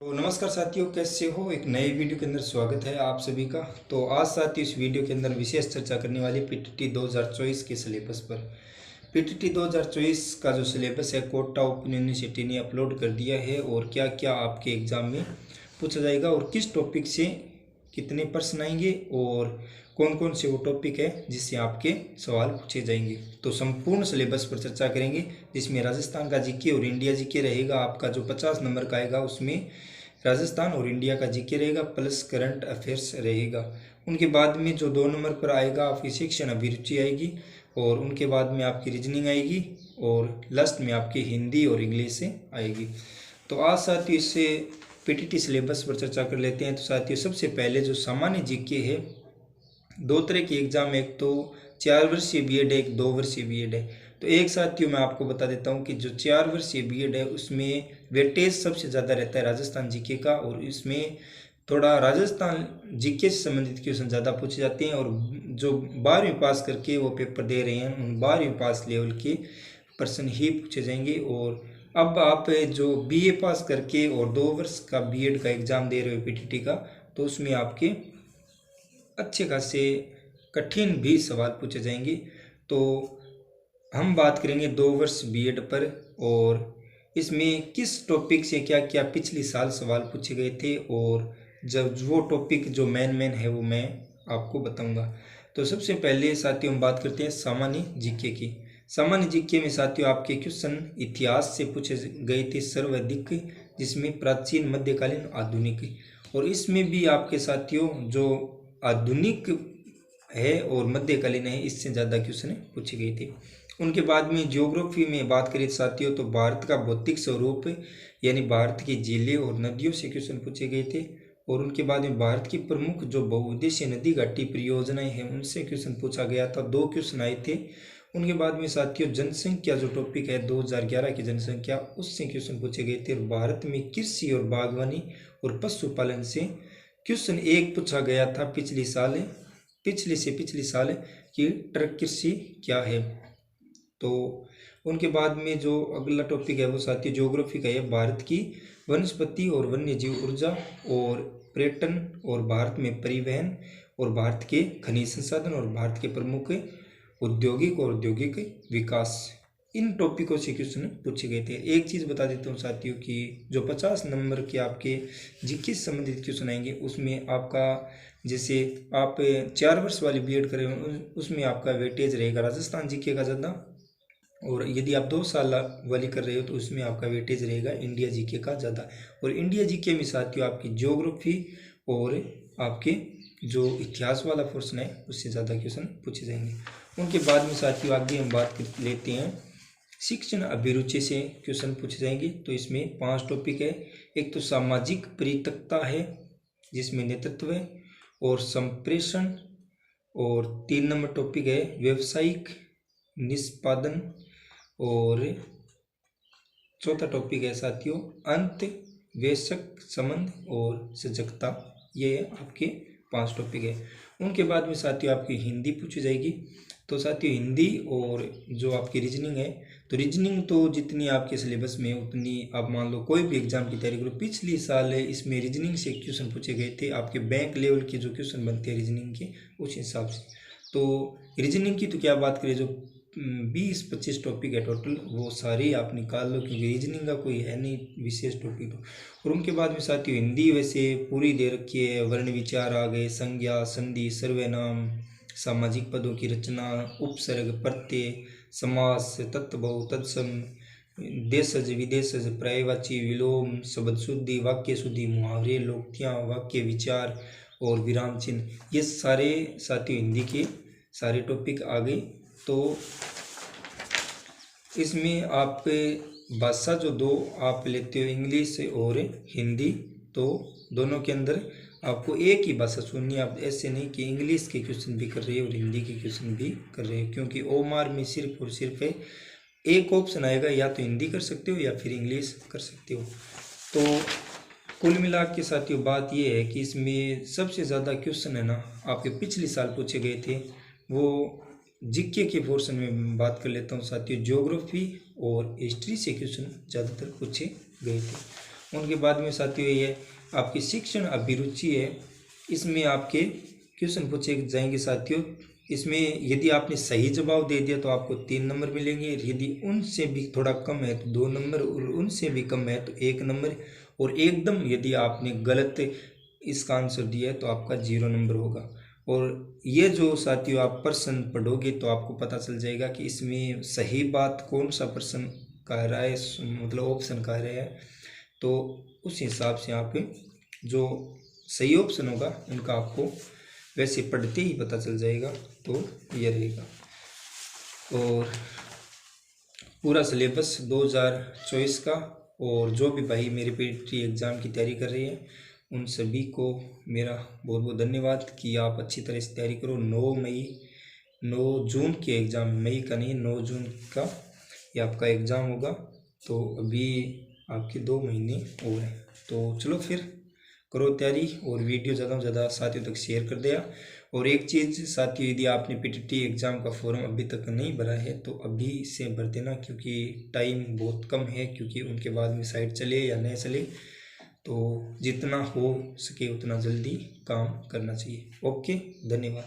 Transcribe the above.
तो नमस्कार साथियों, कैसे हो। एक नए वीडियो के अंदर स्वागत है आप सभी का। तो आज साथियों इस वीडियो के अंदर विशेष चर्चा करने वाली पीटीटी 2024 के सिलेबस पर। पीटीटी 2024 का जो सिलेबस है कोटा ओपन यूनिवर्सिटी ने अपलोड कर दिया है और क्या क्या आपके एग्ज़ाम में पूछा जाएगा और किस टॉपिक से कितने प्रश्न आएंगे और कौन कौन से वो टॉपिक है जिससे आपके सवाल पूछे जाएंगे। तो संपूर्ण सिलेबस पर चर्चा करेंगे, जिसमें राजस्थान का जीके और इंडिया जीके रहेगा। आपका जो 50 नंबर का आएगा उसमें राजस्थान और इंडिया का जीके रहेगा प्लस करंट अफेयर्स रहेगा। उनके बाद में जो 2 नंबर पर आएगा आपकी शिक्षण अभिरुचि आएगी और उनके बाद में आपकी रीजनिंग आएगी और लास्ट में आपकी हिंदी और इंग्लिश से आएगी। तो आज साथियों इससे पीटीटी सिलेबस पर चर्चा कर लेते हैं। तो साथियों सबसे पहले जो सामान्य जीके है, 2 तरह की एग्ज़ाम, एक तो 4 वर्षीय बीएड है, एक 2 वर्षीय बीएड है। तो एक साथियों मैं आपको बता देता हूँ कि जो 4 वर्षीय बीएड है उसमें वेटेज सबसे ज़्यादा रहता है राजस्थान जीके का, और इसमें थोड़ा राजस्थान जीके से संबंधित क्वेश्चन ज़्यादा पूछे जाते हैं। और जो 12वीं पास करके वो पेपर दे रहे हैं उन 12वीं पास लेवल के प्रश्न ही पूछे जाएंगे। और अब आप जो बीए पास करके और 2 वर्ष का बीएड का एग्ज़ाम दे रहे हो पीटीटी का, तो उसमें आपके अच्छे खासे कठिन भी सवाल पूछे जाएंगे। तो हम बात करेंगे 2 वर्ष बीएड पर और इसमें किस टॉपिक से क्या क्या पिछले साल सवाल पूछे गए थे, और जब वो टॉपिक जो मेन है वो मैं आपको बताऊंगा। तो सबसे पहले साथियों हम बात करते हैं सामान्य जीके की। सामान्य जीके में साथियों आपके क्वेश्चन इतिहास से पूछे गए थे सर्वाधिक, जिसमें प्राचीन, मध्यकालीन, आधुनिक। और इसमें भी आपके साथियों जो आधुनिक है और मध्यकालीन है इससे ज़्यादा क्वेश्चन पूछे गए थे। उनके बाद में ज्योग्राफी में बात करें साथियों तो भारत का भौतिक स्वरूप यानी भारत की झीलें और नदियों से क्वेश्चन पूछे गए थे। और उनके बाद में भारत की प्रमुख जो बहुउद्देशीय नदी घाटी परियोजनाएं हैं उनसे क्वेश्चन पूछा गया था, 2 क्वेश्चन आए थे। उनके बाद में साथियों जनसंख्या जो टॉपिक है 2011 की जनसंख्या, उससे क्वेश्चन पूछे गए थे। और भारत में कृषि और बागवानी और पशुपालन से क्वेश्चन 1 पूछा गया था पिछले साल कि ट्रक कृषि क्या है। तो उनके बाद में जो अगला टॉपिक है वो साथियों ज्योग्राफी का है, भारत की वनस्पति और वन्य जीव ऊर्जा और पर्यटन और भारत में परिवहन और भारत के खनिज संसाधन और भारत के प्रमुख औद्योगिक और औद्योगिक विकास। इन टॉपिकों से क्वेश्चन पूछे गए थे। एक चीज़ बता देता हूँ साथियों कि जो 50 नंबर के आपके जीके से संबंधित क्वेश्चन आएंगे उसमें आपका जैसे आप 4 वर्ष वाली बीएड कर रहे हो उसमें आपका वेटेज रहेगा राजस्थान जीके का ज़्यादा, और यदि आप 2 साल वाली कर रहे हो तो उसमें आपका वेटेज रहेगा इंडिया जीके का ज़्यादा। और इंडिया जीके में साथियों आपकी ज्योग्राफी और आपके जो इतिहास वाला पोर्शन है उससे ज़्यादा क्वेश्चन पूछे जाएंगे। उनके बाद में साथियों आगे हम बात कर लेते हैं शिक्षण अभिरुचि से क्वेश्चन पूछे जाएंगे। तो इसमें 5 टॉपिक है। एक तो सामाजिक परिपक्वता है जिसमें नेतृत्व और संप्रेषण, और 3 नंबर टॉपिक है व्यवसायिक निष्पादन, और चौथा टॉपिक है साथियों अंत वयस्क संबंध और सजगता। ये आपके 5 टॉपिक है। उनके बाद में साथियों आपकी हिंदी पूछी जाएगी। तो साथियों हिंदी और जो आपकी रीजनिंग है, तो रीजनिंग तो जितनी आपके सिलेबस में उतनी आप मान लो कोई भी एग्जाम की तैयारी करो, पिछले साल इसमें रीजनिंग से क्वेश्चन पूछे गए थे आपके बैंक लेवल के जो क्वेश्चन बनते हैं रीजनिंग के उस हिसाब से। तो रीजनिंग की तो क्या बात करें, जो 20-25 टॉपिक है टोटल वो सारे आप निकाल लो क्योंकि रीजनिंग का कोई है नहीं विशेष टॉपिक। और उनके बाद में साथियों हिंदी वैसे पूरी दे रखी है, वर्ण विचार आ गए, संज्ञा, संधि, सर्वनाम, सामाजिक पदों की रचना, उपसर्ग, प्रत्यय, समास, तत्भव, तत्सम, देशज, विदेशज, पर्यायवाची, विलोम, शब्द शुद्धि, वाक्य शुद्धि, मुहावरे, लोकोक्तियाँ, वाक्य विचार और विराम चिन्ह, ये सारे साथियों हिंदी के सारे टॉपिक आ गए। तो इसमें आप भाषा जो 2 आप लेते हो इंग्लिश और हिंदी, तो दोनों के अंदर आपको एक ही भाषा सुननी है। आप ऐसे नहीं कि इंग्लिश के क्वेश्चन भी कर रहे हो और हिंदी के क्वेश्चन भी कर रहे हो, क्योंकि ओमार में सिर्फ और सिर्फ एक ऑप्शन आएगा, या तो हिंदी कर सकते हो या फिर इंग्लिश कर सकते हो। तो कुल मिला के साथियों बात ये है कि इसमें सबसे ज़्यादा क्वेश्चन है ना आपके पिछले साल पूछे गए थे, वो जीके के पोर्शन में बात कर लेता हूँ साथियों। ज्योग्राफी और हिस्ट्री से क्वेश्चन ज़्यादातर पूछे गए थे। उनके बाद में साथियों ये आपकी शिक्षण अभिरुचि है, इसमें आपके क्वेश्चन पूछे जाएंगे साथियों। इसमें यदि आपने सही जवाब दे दिया तो आपको 3 नंबर मिलेंगे, यदि उनसे भी थोड़ा कम है तो 2 नंबर, और उनसे भी कम है तो 1 नंबर, और एकदम यदि आपने गलत इसका आंसर दिया है तो आपका 0 नंबर होगा। और ये जो साथियों आप प्रश्न पढ़ोगे तो आपको पता चल जाएगा कि इसमें सही बात कौन सा प्रश्न कह रहा है, मतलब ऑप्शन कह रहे हैं, तो उस हिसाब से आप जो सही ऑप्शन होगा उनका आपको वैसे पढ़ते ही पता चल जाएगा। तो ये रहेगा। और पूरा सिलेबस 2024 का, और जो भी भाई मेरे पीटी एग्ज़ाम की तैयारी कर रहे हैं उन सभी को मेरा बहुत बहुत धन्यवाद कि आप अच्छी तरह से तैयारी करो। 9 जून के एग्ज़ाम, मई का नहीं 9 जून का ये आपका एग्ज़ाम होगा। तो अभी आपके 2 महीने और हैं, तो चलो फिर करो तैयारी, और वीडियो ज़्यादा से ज़्यादा साथियों तक शेयर कर दिया। और एक चीज़ साथियों, यदि आपने पीटीटी एग्ज़ाम का फॉर्म अभी तक नहीं भरा है तो अभी से भर देना, क्योंकि टाइम बहुत कम है, क्योंकि उनके बाद में साइट चले या नहीं चले, तो जितना हो सके उतना जल्दी काम करना चाहिए। ओके, धन्यवाद।